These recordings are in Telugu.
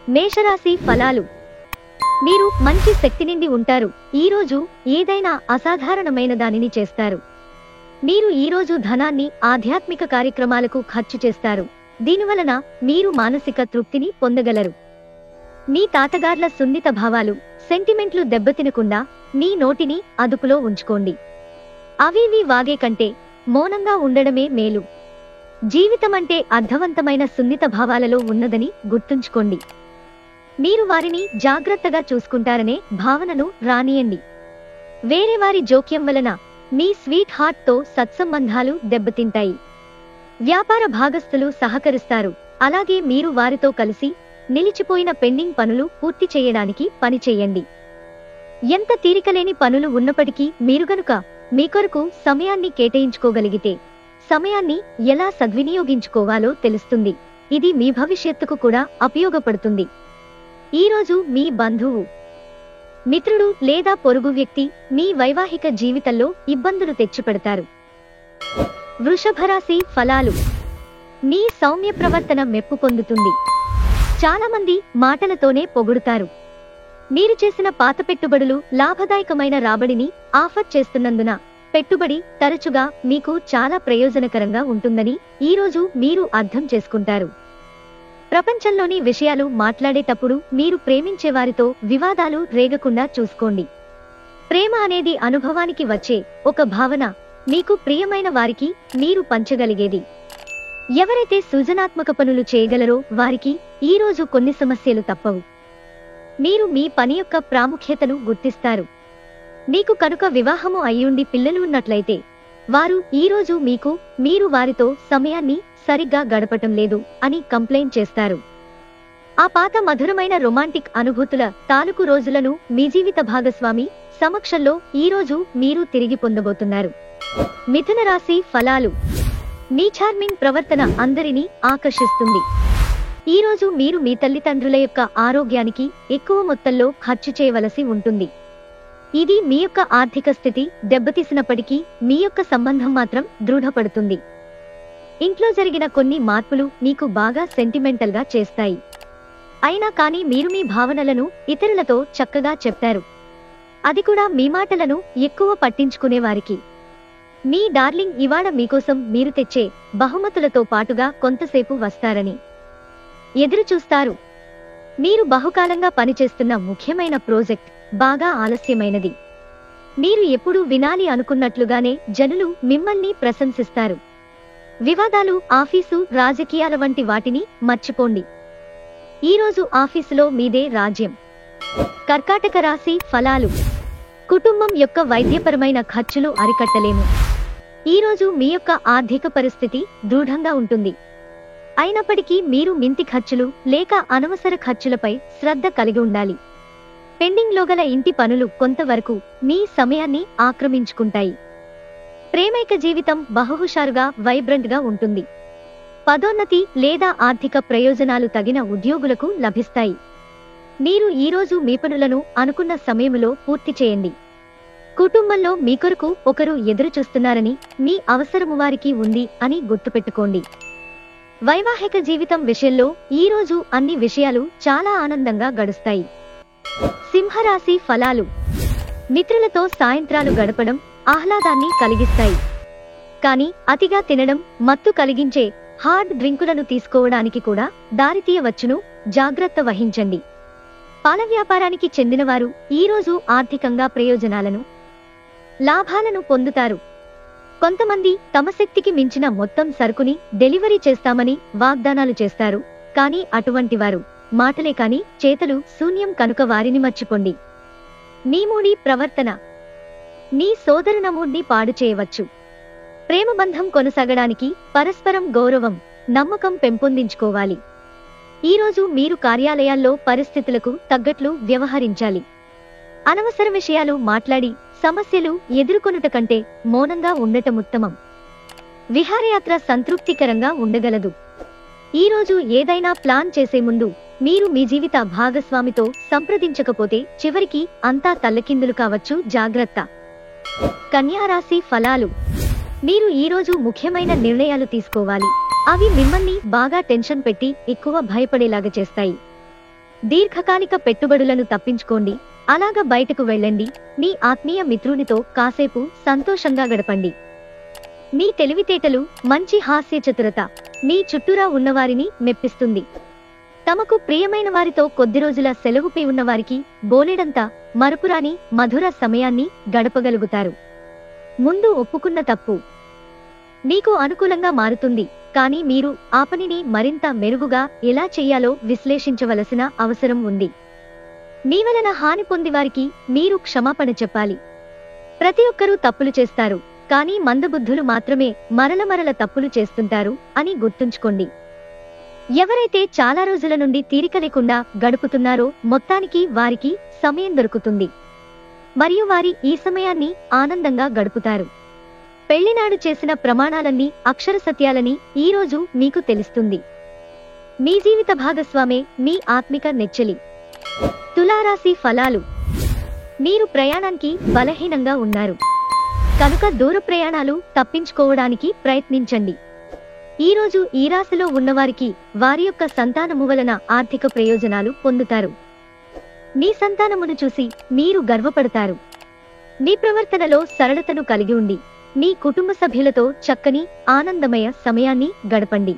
మేషరాశి ఫలాలు. మీరు మంచి శక్తి నిండి ఉంటారు. ఈరోజు ఏదైనా అసాధారణమైన దానిని చేస్తారు. మీరు ఈరోజు ధనాన్ని ఆధ్యాత్మిక కార్యక్రమాలకు ఖర్చు చేస్తారు. దీనివలన మీరు మానసిక తృప్తిని పొందగలరు. మీ తాతగార్ల సున్నిత భావాలు, సెంటిమెంట్లు దెబ్బతినకుండా మీ నోటిని అదుపులో ఉంచుకోండి. అవివి వాగే కంటే మౌనంగా ఉండడమే మేలు. జీవితమంటే అర్థవంతమైన సున్నిత భావాలలో ఉన్నదని గుర్తుంచుకోండి. మీరు వారిని జాగ్రత్తగా చూసుకుంటారనే భావనను రానియండి. వేరే వారి జోక్యం వలన మీ స్వీట్ హార్ట్ తో సత్సంబంధాలు దెబ్బతింటాయి. వ్యాపార భాగస్థులు సహకరిస్తారు. అలాగే మీరు వారితో కలిసి నిలిచిపోయిన పెండింగ్ పనులు పూర్తి చేయడానికి పని చేయండి. ఎంత తీరికలేని పనులు ఉన్నప్పటికీ మీరు గనుక మీ కొరకు సమయాన్ని కేటాయించుకోగలిగితే సమయాన్ని ఎలా సద్వినియోగించుకోవాలో తెలుస్తుంది. ఇది మీ భవిష్యత్తుకు కూడా ఉపయోగపడుతుంది. ఈరోజు మీ బంధువు, మిత్రుడు లేదా పొరుగు వ్యక్తి మీ వైవాహిక జీవితంలో ఇబ్బందులు తెచ్చిపెడతారు. వృషభరాశి ఫలాలు. మీ సౌమ్య ప్రవర్తన మెప్పు పొందుతుంది. చాలా మంది మాటలతోనే పొగుడుతారు. మీరు చేసిన పాత పెట్టుబడులు లాభదాయకమైన రాబడిని ఆఫర్ చేస్తున్నందున పెట్టుబడి తరచుగా మీకు చాలా ప్రయోజనకరంగా ఉంటుందని ఈరోజు మీరు అర్థం చేసుకుంటారు. ప్రపంచంలోని విషయాలు మాట్లాడేటప్పుడు మీరు ప్రేమించే వారితో వివాదాలు రేగకుండా చూసుకోండి. ప్రేమ అనేది అనుభవానికి వచ్చే ఒక భావన, మీకు ప్రియమైన వారికి మీరు పంచగలిగేది. ఎవరైతే సృజనాత్మక పనులు చేయగలరో వారికి ఈరోజు కొన్ని సమస్యలు తప్పవు. మీరు మీ పని యొక్క ప్రాముఖ్యతను గుర్తిస్తారు. మీకు కనుక వివాహము అయ్యుండి పిల్లలు ఉన్నట్లయితే వారు ఈరోజు మీరు వారితో సమయాన్ని సరిగ్గా గడపటం లేదు అని కంప్లైంట్ చేస్తారు. ఆ పాత మధురమైన రొమాంటిక్ అనుభూతుల తాలూకు రోజులను మీ జీవిత భాగస్వామి సమక్షంలో ఈరోజు మీరు తిరిగి పొందబోతున్నారు. మిథున రాశి ఫలాలు. మీ చార్మింగ్ ప్రవర్తన అందరినీ ఆకర్షిస్తుంది. ఈరోజు మీరు మీ తల్లిదండ్రుల యొక్క ఆరోగ్యానికి ఎక్కువ మొత్తంలో ఖర్చు చేయవలసి ఉంటుంది. ఇది మీ యొక్క ఆర్థిక స్థితి దెబ్బతీసినప్పటికీ మీ యొక్క సంబంధం మాత్రం దృఢపడుతుంది. ఇంట్లో జరిగిన కొన్ని మార్పులు మీకు బాగా సెంటిమెంటల్ గా చేస్తాయి. అయినా కానీ మీరు మీ భావనలను ఇతరులతో చక్కగా చెప్తారు. అది కూడా మీ మాటలను ఎక్కువ పట్టించుకునేవారికి. మీ డార్లింగ్ ఇవాళ మీకోసం మీరు తెచ్చే బహుమతులతో పాటుగా కొంతసేపు వస్తారని ఎదురు చూస్తారు. మీరు బహుకాలంగా పనిచేస్తున్న ముఖ్యమైన ప్రాజెక్ట్ బాగా ఆలస్యమైనది. మీరు ఎప్పుడూ వినాలి అనుకున్నట్లుగానే జనులు మిమ్మల్ని ప్రశంసిస్తారు. వివాదాలు, ఆఫీసు, రాజకీయాల వంటి వాటిని మర్చిపోండి. ఈరోజు ఆఫీసులో మీదే రాజ్యం. కర్కాటక రాశి ఫలాలు. కుటుంబం యొక్క వైద్యపరమైన ఖర్చులు అరికట్టలేము. ఈరోజు మీ యొక్క ఆర్థిక పరిస్థితి దృఢంగా ఉంటుంది. అయినప్పటికీ మీరు మింతి ఖర్చులు లేక అనవసర ఖర్చులపై శ్రద్ధ కలిగి ఉండాలి. పెండింగ్ లో గల ఇంటి పనులు కొంతవరకు మీ సమయాన్ని ఆక్రమించుకుంటాయి. ప్రేమైక జీవితం బహుహుషారుగా వైబ్రెంట్ గా ఉంటుంది. పదోన్నతి లేదా ఆర్థిక ప్రయోజనాలు తగిన ఉద్యోగులకు లభిస్తాయి. మీరు ఈరోజు మీ పనులను అనుకున్న సమయంలో పూర్తి చేయండి. కుటుంబంలో మీ కొరకు ఒకరు ఎదురు చూస్తున్నారని, మీ అవసరము వారికి ఉంది అని గుర్తుపెట్టుకోండి. వైవాహిక జీవితం విషయంలో ఈరోజు అన్ని విషయాలు చాలా ఆనందంగా గడుస్తాయి. సింహరాశి ఫలాలు. మిత్రులతో సాయంత్రాలు గడపడం ఆహ్లాదాన్ని కలిగిస్తాయి. కానీ అతిగా తినడం, మత్తు కలిగించే హార్డ్ డ్రింకులను తీసుకోవడానికి కూడా దారితీయవచ్చును. జాగ్రత్త వహించండి. పాల వ్యాపారానికి చెందినవారు ఈరోజు ఆర్థికంగా ప్రయోజనాలను, లాభాలను పొందుతారు. కొంతమంది తమ శక్తికి మించిన మొత్తం సరుకుని డెలివరీ చేస్తామని వాగ్దానాలు చేస్తారు. కానీ అటువంటి వారు మాటలే కాని చేతలు శూన్యం కనుక వారిని మర్చిపోండి. మీ మూడి ప్రవర్తన మీ సోదరుని మూడ్ని పాడు చేయవచ్చు. ప్రేమబంధం కొనసాగడానికి పరస్పరం గౌరవం, నమ్మకం పెంపొందించుకోవాలి. ఈరోజు మీరు కార్యాలయాల్లో పరిస్థితులకు తగ్గట్లు వ్యవహరించాలి. అనవసర విషయాలు మాట్లాడి సమస్యలు ఎదుర్కొనుట కంటే మౌనంగా ఉండటముత్తమం. విహారయాత్ర సంతృప్తికరంగా ఉండగలదు. ఈరోజు ఏదైనా ప్లాన్ చేసే ముందు మీరు మీ జీవిత భాగస్వామితో సంప్రదించకపోతే చివరికి అంతా తల్లకిందులు కావచ్చు. జాగ్రత్త. కన్యా రాశి ఫలాలు. మీరు ఈరోజు ముఖ్యమైన నిర్ణయాలు తీసుకోవాలి. అవి మిమ్మల్ని బాగా టెన్షన్ పెట్టి ఎక్కువ భయపడేలాగా చేస్తాయి. దీర్ఘకాలిక పెట్టుబడులను తప్పించుకోండి. అలాగా బయటకు వెళ్ళండి. మీ ఆత్మీయ మిత్రునితో కాసేపు సంతోషంగా గడపండి. మీ తెలివితేటలు, మంచి హాస్య చతురత మీ చుట్టూరా ఉన్నవారిని మెప్పిస్తుంది. తమకు ప్రియమైన వారితో కొద్ది రోజుల సెలవుపై ఉన్నవారికి బోలెడంత మరపురాని మధుర సమయాన్ని గడపగలుగుతారు. ముందు ఒప్పుకున్న తప్పు మీకు అనుకూలంగా మారుతుంది, కానీ మీరు ఆ పనిని మరింత మెరుగుగా ఎలా చెయ్యాలో విశ్లేషించవలసిన అవసరం ఉంది. మీ వలన హాని పొందివారికి మీరు క్షమాపణ చెప్పాలి. ప్రతి ఒక్కరూ తప్పులు చేస్తారు, కానీ మందబుద్ధులు మాత్రమే మరల తప్పులు చేస్తుంటారు అని గుర్తుంచుకోండి. ఎవరైతే చాలా రోజుల నుండి తీరిక లేకుండా గడుపుతున్నారో మొత్తానికి వారికి సమయం దొరుకుతుంది, మరియు వారి ఈ సమయాన్ని ఆనందంగా గడుపుతారు. పెళ్లినాడు చేసిన ప్రమాణాలన్నీ అక్షర సత్యాలని ఈ రోజు మీకు తెలుస్తుంది. మీ జీవిత భాగస్వామే మీ ఆత్మిక నెచ్చెలి. తులారాశి ఫలాలు. మీరు ప్రయాణానికి బలహీనంగా ఉన్నారు కనుక దూర ప్రయాణాలు తప్పించుకోవడానికి ప్రయత్నించండి. ఈ రోజు ఈ రాశిలో ఉన్నవారికి వారి యొక్క సంతానము వలన ఆర్థిక ప్రయోజనాలు పొందుతారు. మీ సంతానమును చూసి మీరు గర్వపడతారు. మీ ప్రవర్తనలో సరళతను కలిగి ఉండి మీ కుటుంబ సభ్యులతో చక్కని ఆనందమయ సమయాన్ని గడపండి.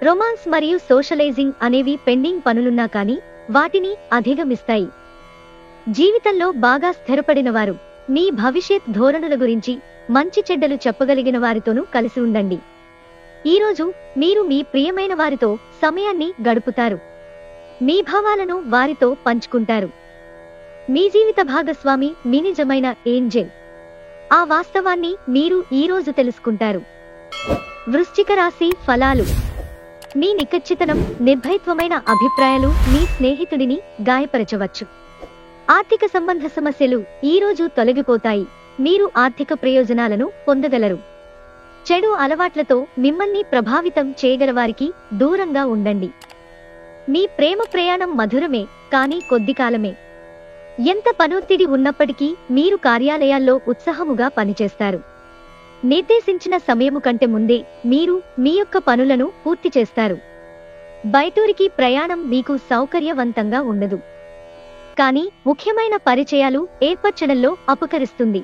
రొమాన్స్ మరియు సోషలైజింగ్ అనేవి పెండింగ్ పనులున్నా కానీ వాటిని అధిగమిస్తాయి. జీవితంలో బాగా స్థిరపడిన వారు మీ భవిష్యత్ ధోరణుల గురించి మంచి చెడ్డలు చెప్పగలిగిన వారితోనూ కలిసి ఉండండి. ఈ రోజు మీరు మీ ప్రియమైన వారితో సమయాన్ని గడుపుతారు. మీ భావాలను వారితో పంచుకుంటారు. మీ జీవిత భాగస్వామి మీ నిజమైన ఏంజెల్. ఆ వాస్తవాన్ని మీరు ఈ రోజు తెలుసుకుంటారు. వృశ్చిక రాశి ఫలాలు. మీ నిఖచ్చితనం, నిర్భయత్వమైన అభిప్రాయాలు మీ స్నేహితుడిని గాయపరచవచ్చు. ఆర్థిక సంబంధ సమస్యలు ఈ రోజు తొలగిపోతాయి. మీరు ఆర్థిక ప్రయోజనాలను పొందగలరు. చెడు అలవాట్లతో మిమ్మల్ని ప్రభావితం చేయగలవారికి దూరంగా ఉండండి. మీ ప్రేమ ప్రయాణం మధురమే, కానీ కొద్ది కాలమే. ఎంత పనొత్తిడి ఉన్నప్పటికీ మీరు కార్యాలయాల్లో ఉత్సాహముగా పనిచేస్తారు. నిర్దేశించిన సమయము కంటే ముందే మీరు మీ యొక్క పనులను పూర్తి చేస్తారు. బయటూరికి ప్రయాణం మీకు సౌకర్యవంతంగా ఉండదు, కానీ ముఖ్యమైన పరిచయాలు ఏర్పరచడంలో ఉపకరిస్తుంది.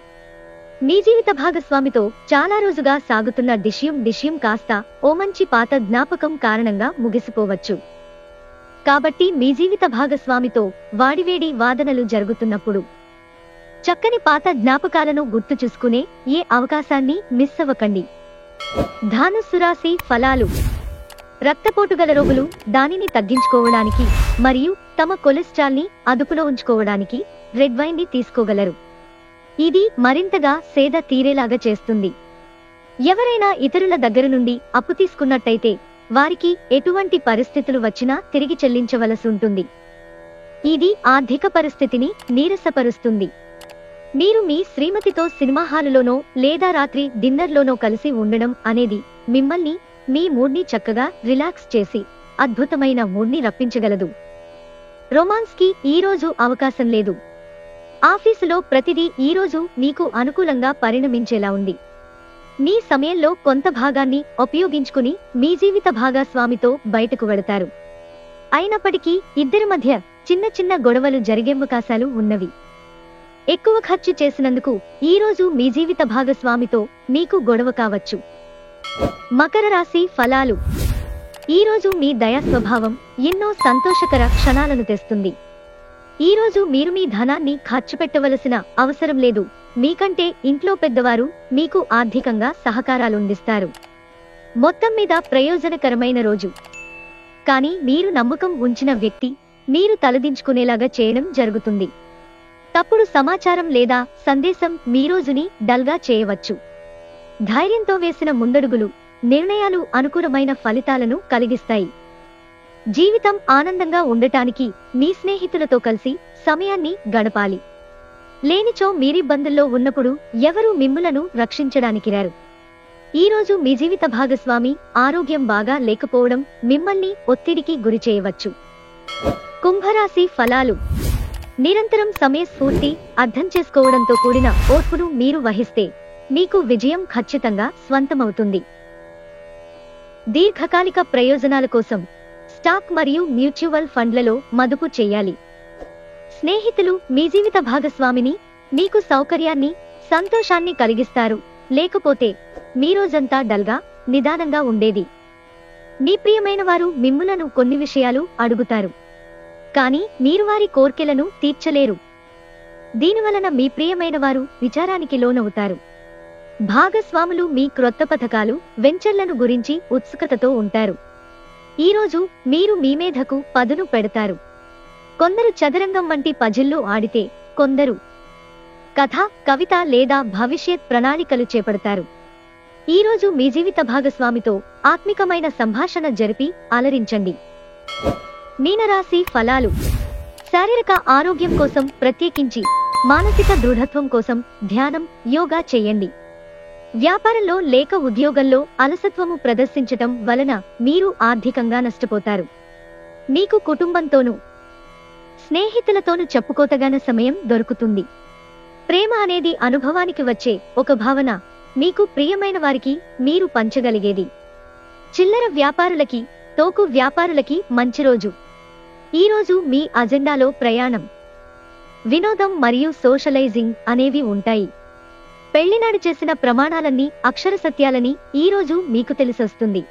మీ జీవిత భాగస్వామితో చాలా రోజుగా సాగుతున్న డిష్యం కాస్త ఓ మంచి పాత జ్ఞాపకం కారణంగా ముగిసిపోవచ్చు. కాబట్టి మీ జీవిత భాగస్వామితో వాడివేడి వాదనలు జరుగుతున్నప్పుడు చక్కని పాత జ్ఞాపకాలను గుర్తు చూసుకునే ఏ అవకాశాన్ని మిస్ అవ్వకండి. ధనుస్సు రాశి ఫలాలు. రక్తపోటు గల రోగులు దానిని తగ్గించుకోవడానికి మరియు తమ కొలెస్ట్రాల్ ని అదుపులో ఉంచుకోవడానికి రెడ్ వైన్ ని తీసుకోగలరు. ఇది మరింతగా సేద తీరేలాగా చేస్తుంది. ఎవరైనా ఇతరుల దగ్గర నుండి అప్పు తీసుకున్నట్టయితే వారికి ఎటువంటి పరిస్థితులు వచ్చినా తిరిగి చెల్లించవలసి ఉంటుంది. ఇది ఆర్థిక పరిస్థితిని నీరసపరుస్తుంది. మీరు మీ శ్రీమతితో సినిమా హాలులోనో లేదా రాత్రి డిన్నర్లోనో కలిసి ఉండడం అనేది మిమ్మల్ని, మీ మూడ్ని చక్కగా రిలాక్స్ చేసి అద్భుతమైన మూడ్ని రప్పించగలదు. రొమాన్స్ కి ఈ రోజు అవకాశం లేదు. ఆఫీసులో ప్రతిదీ ఈ రోజు మీకు అనుకూలంగా పరిణమించేలా ఉంది. మీ సమయంలో కొంత భాగాన్ని ఉపయోగించుకుని మీ జీవిత భాగస్వామితో బయటకు వెళతారు. అయినప్పటికీ ఇద్దరి మధ్య చిన్న గొడవలు జరిగే అవకాశాలు ఉన్నవి. ఎక్కువ ఖర్చు చేసినందుకు ఈ రోజు మీ జీవిత భాగస్వామితో మీకు గొడవ కావచ్చు. మకర రాశి ఫలాలు. ఈ రోజు మీ దయా స్వభావం ఎన్నో సంతోషకర క్షణాలను తెస్తుంది. ఈ రోజు మీరు మీ ధనాన్ని ఖర్చు పెట్టవలసిన అవసరం లేదు. మీకంటే ఇంట్లో పెద్దవారు మీకు ఆర్థికంగా సహకారాలుందిస్తారు. మొత్తం మీద ప్రయోజనకరమైన రోజు. కానీ మీరు నమ్మకం ఉంచిన వ్యక్తి మీరు తలదించుకునేలాగా చేయడం జరుగుతుంది. తప్పుడు సమాచారం లేదా సందేశం మీ రోజుని డల్గా చేయవచ్చు. ధైర్యంతో వేసిన ముందడుగులు, నిర్ణయాలు అనుకూలమైన ఫలితాలను కలిగిస్తాయి. జీవితం ఆనందంగా ఉండటానికి మీ స్నేహితులతో కలిసి సమయాన్ని గడపాలి. లేనిచో మీరిబ్బందుల్లో ఉన్నప్పుడు ఎవరూ మిమ్ములను రక్షించడానికి రారు. ఈ రోజు మీ జీవిత భాగస్వామి ఆరోగ్యం బాగా లేకపోవడం మిమ్మల్ని ఒత్తిడికి గురి చేయవచ్చు. కుంభరాశి ఫలాలు. నిరంతరం సమయస్ఫూర్తి, అర్థం చేసుకోవడంతో కూడిన ఓర్పును మీరు వహిస్తే మీకు విజయం ఖచ్చితంగా స్వంతమవుతుంది. దీర్ఘకాలిక ప్రయోజనాల కోసం స్టాక్ మరియు మ్యూచువల్ ఫండ్లలో మదుపు చేయాలి. స్నేహితులు మీ జీవిత భాగస్వామిని మీకు సౌకర్యాన్ని, సంతోషాన్ని కలిగిస్తారు, లేకపోతే మీ రోజంతా డల్గా, నిదానంగా ఉండేది. మీ ప్రియమైన వారు మిమ్ములను కొన్ని విషయాలు అడుగుతారు, కానీ మీరు వారి కోర్కెలను తీర్చలేరు. దీనివలన మీ ప్రియమైన వారు విచారానికి లోనవుతారు. భాగస్వాములు మీ క్రొత్త పథకాలు, వెంచర్లను గురించి ఉత్సుకతతో ఉంటారు. ఈరోజు మీరు మీ మీదకు పదును పెడతారు. కొందరు చదరంగం వంటి పజిల్లు ఆడితే, కొందరు కథ, కవిత లేదా భవిష్యత్ ప్రణాళికలు చేపడతారు. ఈరోజు మీ జీవిత భాగస్వామితో ఆత్మికమైన సంభాషణ జరిపి అలరించండి. మీనరాశి ఫలాలు. శారీరక ఆరోగ్యం కోసం, ప్రత్యేకించి మానసిక దృఢత్వం కోసం ధ్యానం, యోగా చేయండి. వ్యాపారంలో లేక ఉద్యోగంలో అలసత్వము ప్రదర్శించటం వలన మీరు ఆర్థికంగా నష్టపోతారు. మీకు కుటుంబంతోనూ, స్నేహితులతోనూ చెప్పుకోతగాన సమయం దొరుకుతుంది. ప్రేమ అనేది అనుభవానికి వచ్చే ఒక భావన, మీకు ప్రియమైన వారికి మీరు పంచగలిగేది. చిల్లర వ్యాపారులకి, తోకు వ్యాపారులకి మంచి రోజు. ఈరోజు మీ అజెండాలో ప్రయాణం, వినోదం మరియు సోషలైజింగ్ అనేవి ఉంటాయి. పెళ్లినాడు చేసిన ప్రమాణాలన్నీ అక్షర సత్యాలని ఈరోజు మీకు తెలిసొస్తుంది.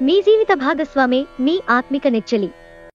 మీ జీవిత భాగస్వామే మీ ఆత్మిక నెచ్చెలి.